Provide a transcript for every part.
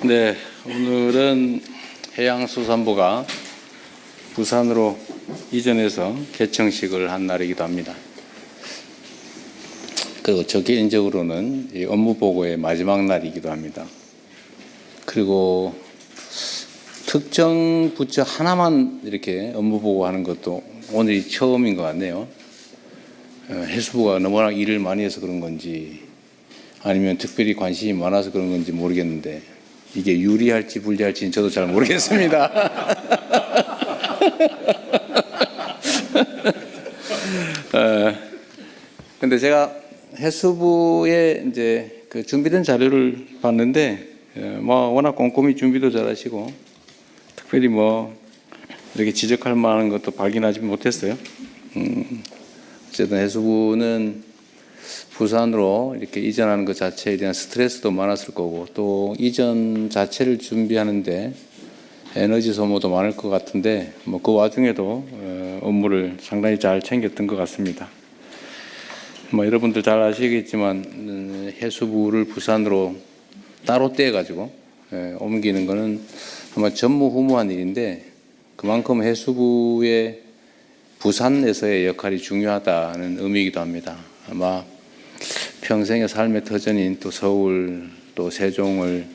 네, 오늘은 해양수산부가 부산으로 이전해서 개청식을 한 날이기도 합니다. 그리고 저 개인적으로는 이 업무 보고의 마지막 날이기도 합니다. 그리고 특정 부처 하나만 이렇게 업무 보고하는 것도 오늘이 처음인 것 같네요. 해수부가 너무나 일을 많이 해서 그런 건지 아니면 특별히 관심이 많아서 그런 건지 모르겠는데 이게 유리할지 불리할지는 저도 잘 모르겠습니다. 근데 제가 해수부에 이제 그 준비된 자료를 봤는데 워낙 꼼꼼히 준비도 잘하시고 특별히 이렇게 지적할 만한 것도 발견하지 못했어요. 어쨌든 해수부는 부산으로 이렇게 이전하는 것 자체에 대한 스트레스도 많았을 거고 또 이전 자체를 준비하는데 에너지 소모도 많을 것 같은데 그 와중에도 업무를 상당히 잘 챙겼던 것 같습니다. 여러분들 잘 아시겠지만 해수부를 부산으로 따로 떼가지고 옮기는 것은 아마 전무후무한 일인데 그만큼 해수부의 부산에서의 역할이 중요하다는 의미이기도 합니다. 아마 평생의 삶의 터전인 또 서울 또 세종을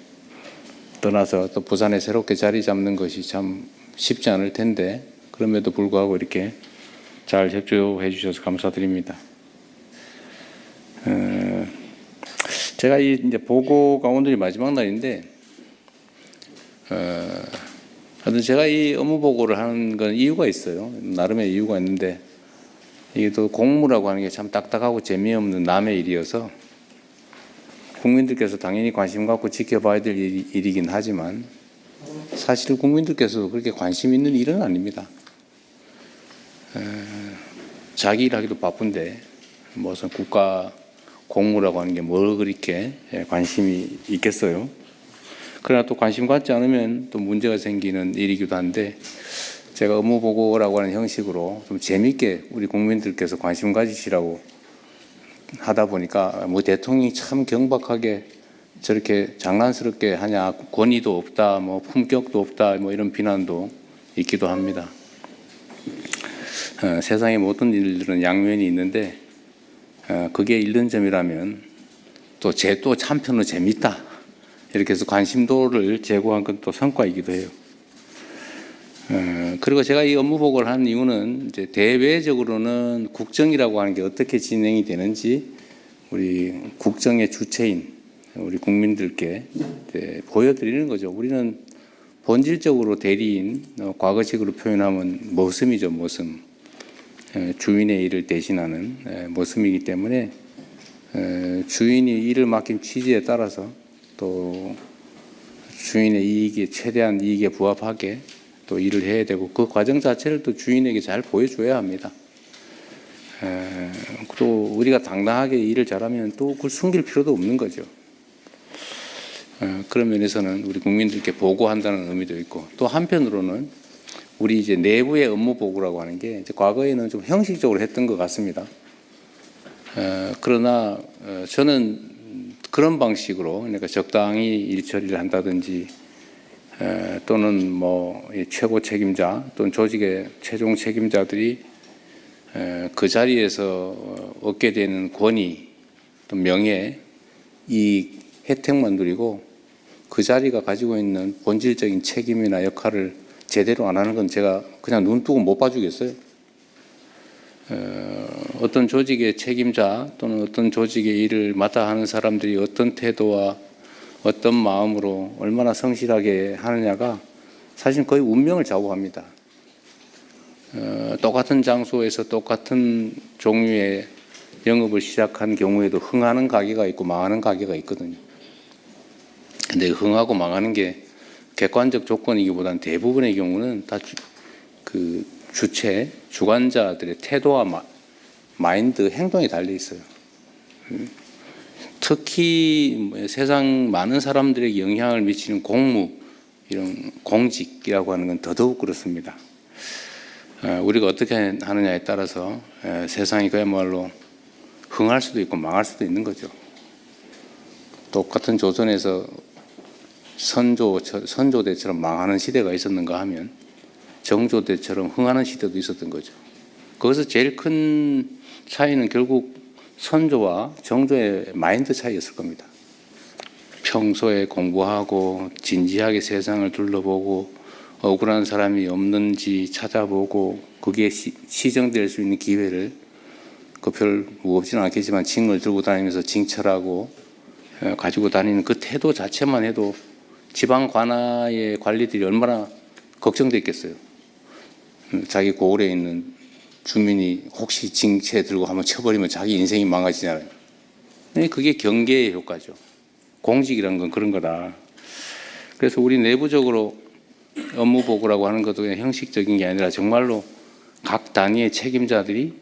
떠나서 또 부산에 새롭게 자리 잡는 것이 참 쉽지 않을 텐데 그럼에도 불구하고 이렇게 잘 협조해 주셔서 감사드립니다. 제가 이제 보고가 오늘이 마지막 날인데 하여튼 제가 이 업무 보고를 하는 건 이유가 있어요. 나름의 이유가 있는데 이게 또 공무라고 하는 게 참 딱딱하고 재미없는 남의 일이어서 국민들께서 당연히 관심 갖고 지켜봐야 될 일이긴 하지만 사실 국민들께서도 그렇게 관심 있는 일은 아닙니다. 자기 일하기도 바쁜데 무슨 국가 공무라고 하는 게 뭘 그렇게 관심이 있겠어요. 그러나 또 관심 갖지 않으면 또 문제가 생기는 일이기도 한데 제가 업무 보고라고 하는 형식으로 좀 재미있게 우리 국민들께서 관심 가지시라고 하다 보니까 대통령이 참 경박하게 저렇게 장난스럽게 하냐, 권위도 없다, 품격도 없다, 이런 비난도 있기도 합니다. 세상의 모든 일들은 양면이 있는데 그게 잃는 점이라면 또 한편으로 재밌다 이렇게 해서 관심도를 제고한 건 또 성과이기도 해요. 그리고 제가 이 업무 보고를 한 이유는 이제 대외적으로는 국정이라고 하는 게 어떻게 진행이 되는지 우리 국정의 주체인 우리 국민들께 보여드리는 거죠. 우리는 본질적으로 대리인, 과거식으로 표현하면 머슴이죠, 머슴. 주인의 일을 대신하는 머슴이기 때문에 주인이 일을 맡긴 취지에 따라서 또 주인의 이익에 최대한 이익에 부합하게 또 일을 해야 되고 그 과정 자체를 또 주인에게 잘 보여줘야 합니다. 또 우리가 당당하게 일을 잘하면 또 그걸 숨길 필요도 없는 거죠. 그런 면에서는 우리 국민들께 보고한다는 의미도 있고 또 한편으로는 우리 이제 내부의 업무 보고라고 하는 게 이제 과거에는 좀 형식적으로 했던 것 같습니다. 그러나 저는 그런 방식으로 그러니까 적당히 일 처리를 한다든지 또는 최고 책임자 또는 조직의 최종 책임자들이 그 자리에서 얻게 되는 권위 또 명예 이익 혜택만 누리고 그 자리가 가지고 있는 본질적인 책임이나 역할을 제대로 안 하는 건 제가 그냥 눈 뜨고 못 봐주겠어요. 어떤 조직의 책임자 또는 어떤 조직의 일을 맡아 하는 사람들이 어떤 태도와 어떤 마음으로 얼마나 성실하게 하느냐가 사실 거의 운명을 좌우합니다. 똑같은 장소에서 똑같은 종류의 영업을 시작한 경우에도 흥하는 가게가 있고 망하는 가게가 있거든요. 근데 흥하고 망하는 게 객관적 조건이기보다는 대부분의 경우는 다 그 주체, 주관자들의 태도와 마인드, 행동이 달려 있어요. 특히 세상 많은 사람들에게 영향을 미치는 공무, 이런 공직이라고 하는 건 더더욱 그렇습니다. 우리가 어떻게 하느냐에 따라서 세상이 그야말로 흥할 수도 있고 망할 수도 있는 거죠. 똑같은 조선에서 선조대처럼 망하는 시대가 있었는가 하면 정조대처럼 흥하는 시대도 있었던 거죠. 거기서 제일 큰 차이는 결국 선조와 정조의 마인드 차이였을 겁니다. 평소에 공부하고 진지하게 세상을 둘러보고 억울한 사람이 없는지 찾아보고 그게 시정될 수 있는 기회를 그 별 무겁지는 않겠지만 징을 들고 다니면서 징철하고 가지고 다니는 그 태도 자체만 해도 지방 관아의 관리들이 얼마나 걱정됐겠어요. 자기 고을에 있는 주민이 혹시 징체 들고 한번 쳐버리면 자기 인생이 망가지잖아요. 그게 경계의 효과죠. 공직이라는 건 그런 거다. 그래서 우리 내부적으로 업무 보고라고 하는 것도 그냥 형식적인 게 아니라 정말로 각 단위의 책임자들이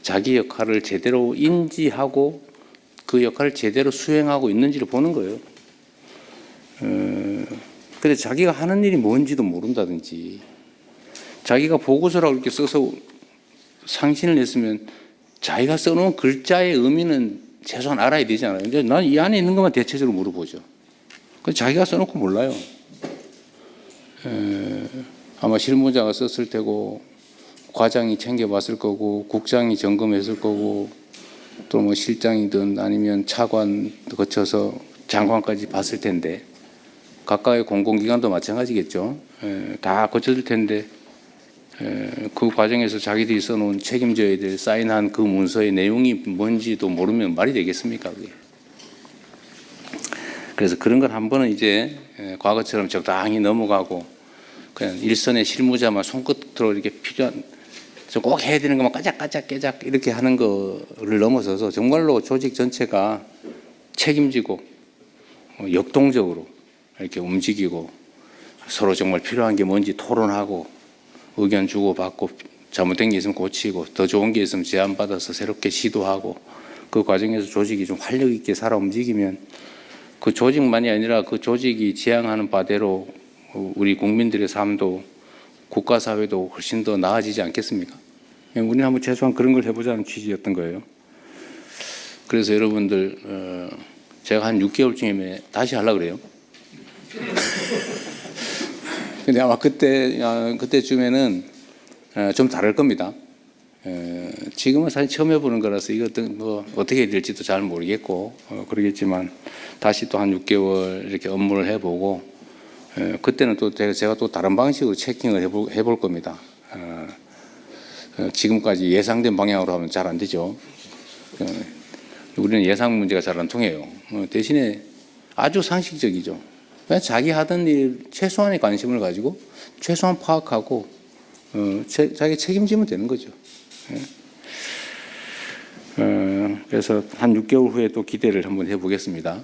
자기 역할을 제대로 인지하고 그 역할을 제대로 수행하고 있는지를 보는 거예요. 근데 자기가 하는 일이 뭔지도 모른다든지 자기가 보고서라고 이렇게 써서 상신을 했으면 자기가 써놓은 글자의 의미는 최소한 알아야 되잖아요. 근데 난 이 안에 있는 것만 대체적으로 물어보죠. 자기가 써놓고 몰라요. 아마 실무자가 썼을 테고 과장이 챙겨봤을 거고 국장이 점검했을 거고 또 뭐 실장이든 아니면 차관 거쳐서 장관까지 봤을 텐데 각각의 공공기관도 마찬가지겠죠. 다 거쳤을 텐데 그 과정에서 자기들이 써놓은 책임져야 될 사인한 그 문서의 내용이 뭔지도 모르면 말이 되겠습니까? 그게. 그래서 그런 걸 한 번은 이제 과거처럼 적당히 넘어가고 그냥 일선의 실무자만 손끝으로 이렇게 필요한 꼭 해야 되는 것만 까작까작 깨작 이렇게 하는 거를 넘어서서 정말로 조직 전체가 책임지고 역동적으로 이렇게 움직이고 서로 정말 필요한 게 뭔지 토론하고 의견 주고받고 잘못된 게 있으면 고치고 더 좋은 게 있으면 제안받아서 새롭게 시도하고 그 과정에서 조직이 좀 활력 있게 살아 움직이면 그 조직만이 아니라 그 조직이 지향하는 바대로 우리 국민들의 삶도 국가 사회도 훨씬 더 나아지지 않겠습니까? 우리는 한번 최소한 그런 걸 해보자는 취지였던 거예요. 그래서 여러분들 제가 한 6개월쯤에 다시 하려고 그래요. 근데 아마 그때쯤에는 좀 다를 겁니다. 지금은 사실 처음 해보는 거라서 이것도 뭐 어떻게 해야 될지도 잘 모르겠고 그러겠지만 다시 또 한 6개월 이렇게 업무를 해보고 그때는 또 제가 또 다른 방식으로 체킹을 해볼 겁니다. 지금까지 예상된 방향으로 하면 잘 안 되죠. 우리는 예상 문제가 잘 안 통해요. 대신에 아주 상식적이죠. 그냥 자기 하던 일 최소한의 관심을 가지고 최소한 파악하고 자기 책임지면 되는 거죠. 그래서 한 6개월 후에 또 기대를 한번 해보겠습니다.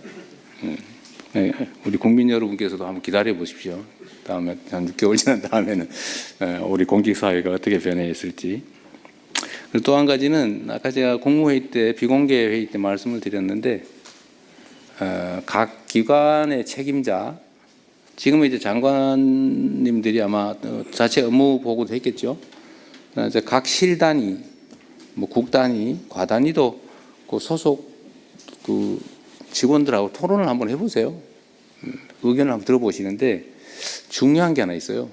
우리 국민 여러분께서도 한번 기다려 보십시오. 다음에 한 6개월 지난 다음에는 우리 공직사회가 어떻게 변해 있을지. 그리고 또 한 가지는 아까 제가 공무회의 때 비공개 회의 때 말씀을 드렸는데 각 기관의 책임자 지금은 이제 장관님들이 아마 자체 업무 보고도 했겠죠. 이제 각 실 단위, 뭐 국 단위, 과 단위도 그 소속 그 직원들하고 토론을 한번 해보세요. 의견을 한번 들어보시는데 중요한 게 하나 있어요.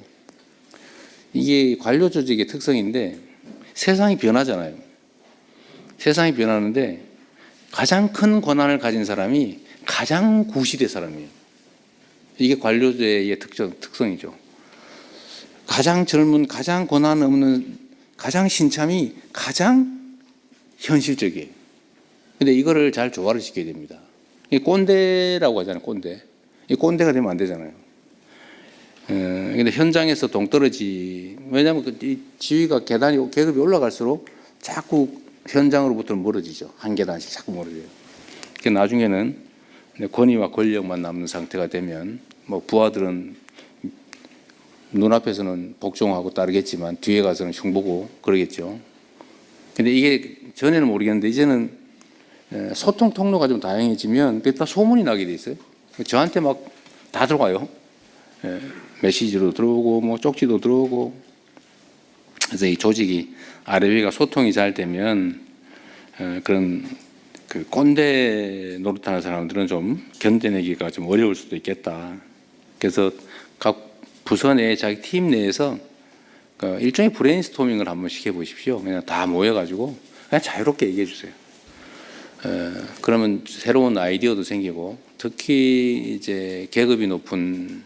이게 관료 조직의 특성인데 세상이 변하잖아요. 세상이 변하는데 가장 큰 권한을 가진 사람이 가장 구시대 사람이에요. 이게 관료제의 특성이죠. 가장 젊은, 가장 권한 없는, 가장 신참이 가장 현실적이에요. 근데 이거를 잘 조화를 시켜야 됩니다. 이 꼰대라고 하잖아요, 꼰대. 이 꼰대가 되면 안 되잖아요. 근데 현장에서 동떨어지, 왜냐하면 이 지위가 계급이 올라갈수록 자꾸 현장으로부터 멀어지죠. 한 계단씩 자꾸 멀어져요. 그러니까 나중에는 권위와 권력만 남는 상태가 되면 뭐 부하들은 눈앞에서는 복종하고 따르겠지만 뒤에 가서는 흉보고 그러겠죠. 근데 이게 전에는 모르겠는데 이제는 소통 통로가 좀 다양해지면 다 소문이 나게 돼 있어요. 저한테 막 다 들어와요. 메시지로 들어오고 뭐 쪽지도 들어오고. 그래서 이 조직이 아래 위가 소통이 잘 되면 그런 그 꼰대 노릇하는 사람들은 좀 견뎌내기가 좀 어려울 수도 있겠다. 그래서 각 부서 내 자기 팀 내에서 일종의 브레인스토밍을 한번 시켜보십시오. 그냥 다 모여가지고 그냥 자유롭게 얘기해 주세요. 그러면 새로운 아이디어도 생기고, 특히 이제 계급이 높은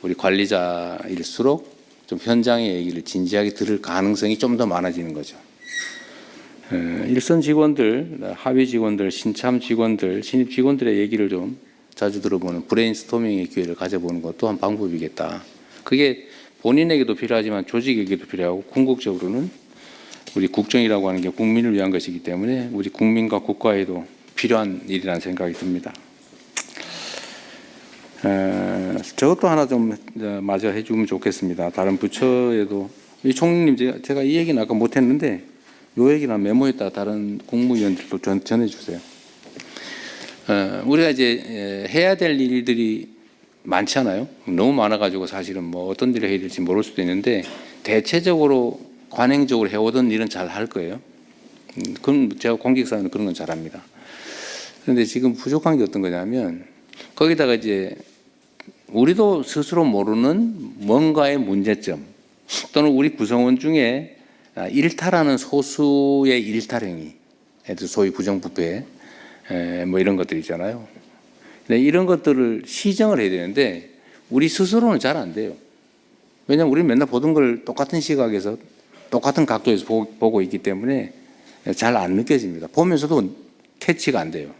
우리 관리자일수록 좀 현장의 얘기를 진지하게 들을 가능성이 좀 더 많아지는 거죠. 일선 직원들, 하위 직원들, 신참 직원들, 신입 직원들의 얘기를 좀 자주 들어보는 브레인스토밍의 기회를 가져보는 것도 한 방법이겠다. 그게 본인에게도 필요하지만 조직에게도 필요하고, 궁극적으로는 우리 국정이라고 하는 게 국민을 위한 것이기 때문에 우리 국민과 국가에도 필요한 일이라는 생각이 듭니다. 저것도 하나 좀 마저 해주면 좋겠습니다. 다른 부처에도. 이 총리님, 제가 이 얘기는 아까 못했는데 이 얘기는 메모에다 다른 국무위원들도 전해주세요. 우리가 이제 해야 될 일들이 많잖아요. 너무 많아가지고 사실은 뭐 어떤 일을 해야 될지 모를 수도 있는데, 대체적으로 관행적으로 해오던 일은 잘 할 거예요. 그럼 제가 공직사회는 그런 건 잘합니다. 그런데 지금 부족한 게 어떤 거냐면, 거기다가 이제 우리도 스스로 모르는 뭔가의 문제점, 또는 우리 구성원 중에 일탈하는 소수의 일탈행위, 소위 부정부패, 뭐 이런 것들 있잖아요. 이런 것들을 시정을 해야 되는데 우리 스스로는 잘 안 돼요. 왜냐하면 우리는 맨날 보던 걸 똑같은 시각에서 똑같은 각도에서 보고 있기 때문에 잘 안 느껴집니다. 보면서도 캐치가 안 돼요.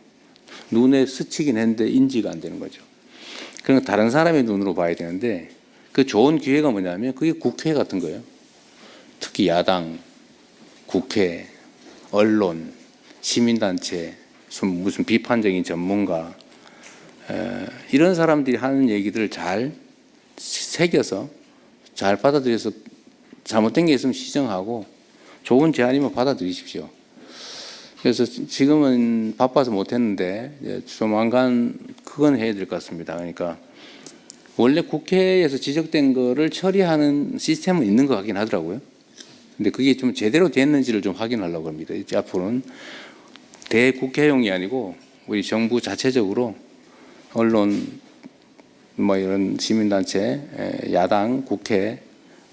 눈에 스치긴 했는데 인지가 안 되는 거죠. 그러니까 다른 사람의 눈으로 봐야 되는데, 그 좋은 기회가 뭐냐면 그게 국회 같은 거예요. 특히 야당, 국회, 언론, 시민단체, 무슨 비판적인 전문가, 이런 사람들이 하는 얘기들을 잘 새겨서 잘 받아들여서 잘못된 게 있으면 시정하고, 좋은 제안이면 받아들이십시오. 그래서 지금은 바빠서 못했는데 조만간 그건 해야 될 것 같습니다. 그러니까 원래 국회에서 지적된 거를 처리하는 시스템은 있는 것 같긴 하더라고요. 근데 그게 좀 제대로 됐는지를 좀 확인하려고 합니다. 이제 앞으로는 대국회용이 아니고 우리 정부 자체적으로 언론, 뭐 이런 시민단체, 야당, 국회,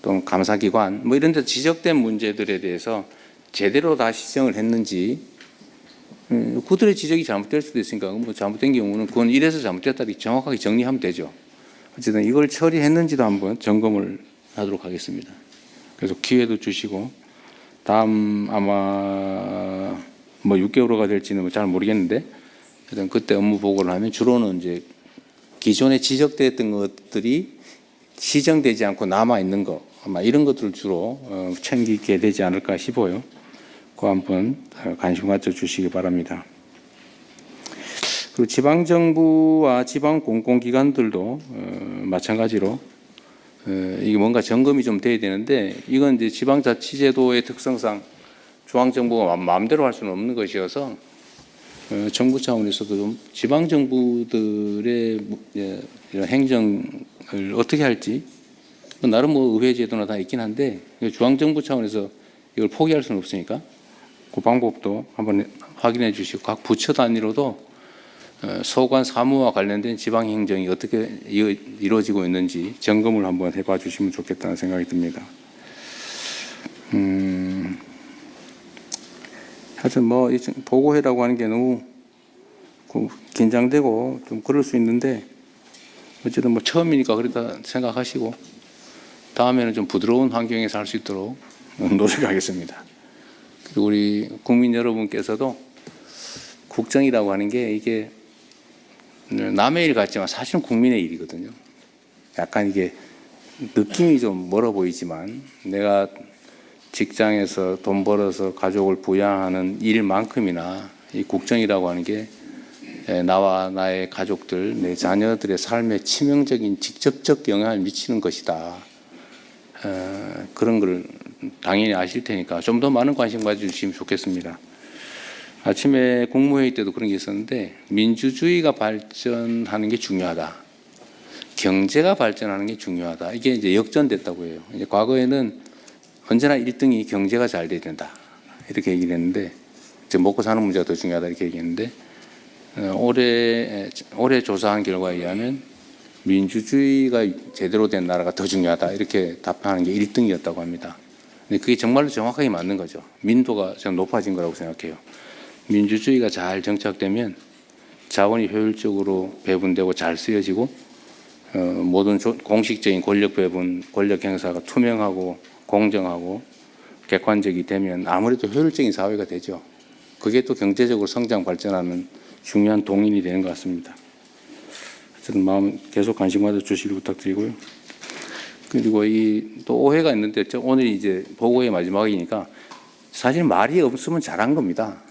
또는 감사기관, 뭐 이런 데 지적된 문제들에 대해서 제대로 다 시정을 했는지, 그들의 지적이 잘못될 수도 있으니까 뭐 잘못된 경우는 그건 이래서 잘못됐다 이렇게 정확하게 정리하면 되죠. 어쨌든 이걸 처리했는지도 한번 점검을 하도록 하겠습니다. 그래서 기회도 주시고, 다음 아마 뭐 6개월호가 될지는 잘 모르겠는데, 일단 그때 업무 보고를 하면 주로는 이제 기존에 지적됐던 것들이 시정되지 않고 남아 있는 거, 아마 이런 것들을 주로 챙기게 되지 않을까 싶어요. 그거 한번 관심 가져 주시기 바랍니다. 그리고 지방정부와 지방공공기관들도 마찬가지로 이게 뭔가 점검이 좀 돼야 되는데, 이건 이제 지방자치제도의 특성상 중앙정부가 마음대로 할 수는 없는 것이어서 정부 차원에서도 좀 지방정부들의 이런 행정을 어떻게 할지, 나름 뭐 의회제도나 다 있긴 한데 중앙정부 차원에서 이걸 포기할 수는 없으니까 그 방법도 한번 확인해 주시고, 각 부처 단위로도 소관 사무와 관련된 지방 행정이 어떻게 이루어지고 있는지 점검을 한번 해봐 주시면 좋겠다는 생각이 듭니다. 하여튼 뭐 보고회라고 하는 게 너무 긴장되고 좀 그럴 수 있는데, 어쨌든 뭐 처음이니까 그렇다 생각하시고 다음에는 좀 부드러운 환경에서 할 수 있도록 노력하겠습니다. 그리고 우리 국민 여러분께서도 국정이라고 하는 게 이게 남의 일 같지만 사실은 국민의 일이거든요. 약간 이게 느낌이 좀 멀어 보이지만 내가 직장에서 돈 벌어서 가족을 부양하는 일만큼이나 이 국정이라고 하는 게 나와 나의 가족들, 내 자녀들의 삶에 치명적인 직접적 영향을 미치는 것이다. 그런 걸 당연히 아실 테니까 좀 더 많은 관심 가져주시면 좋겠습니다. 아침에 국무회의 때도 그런 게 있었는데, 민주주의가 발전하는 게 중요하다, 경제가 발전하는 게 중요하다, 이게 이제 역전됐다고 해요. 이제 과거에는 언제나 1등이 경제가 잘 돼야 된다 이렇게 얘기를 했는데, 이제 먹고 사는 문제가 더 중요하다 이렇게 얘기했는데, 올해 조사한 결과에 의하면 민주주의가 제대로 된 나라가 더 중요하다 이렇게 답하는 게 1등이었다고 합니다. 근데 그게 정말로 정확하게 맞는 거죠. 민도가 좀 높아진 거라고 생각해요. 민주주의가 잘 정착되면 자원이 효율적으로 배분되고 잘 쓰여지고 모든 공식적인 권력 배분, 권력 행사가 투명하고 공정하고 객관적이 되면 아무래도 효율적인 사회가 되죠. 그게 또 경제적으로 성장 발전하는 중요한 동인이 되는 것 같습니다. 어쨌든 마음 계속 관심 가져주시기 부탁드리고요. 그리고 또 오해가 있는데 오늘 이제 보고의 마지막이니까 사실 말이 없으면 잘한 겁니다.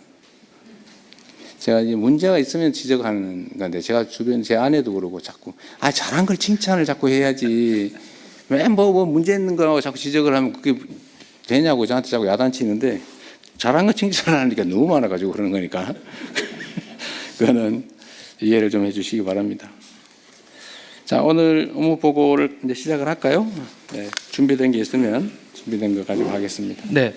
제가 이제 문제가 있으면 지적하는 건데 제가 주변 제 아내도 그러고 자꾸 잘한 걸 칭찬을 자꾸 해야지 왜 뭐 문제 있는 거라고 자꾸 지적을 하면 그게 되냐고 저한테 자꾸 야단치는데 잘한 거 칭찬을 하니까 너무 많아가지고 그러는 거니까 그거는 이해를 좀 해주시기 바랍니다. 자, 오늘 업무 보고를 이제 시작을 할까요? 네, 준비된 게 있으면 준비된 거 가지고 하겠습니다. 네.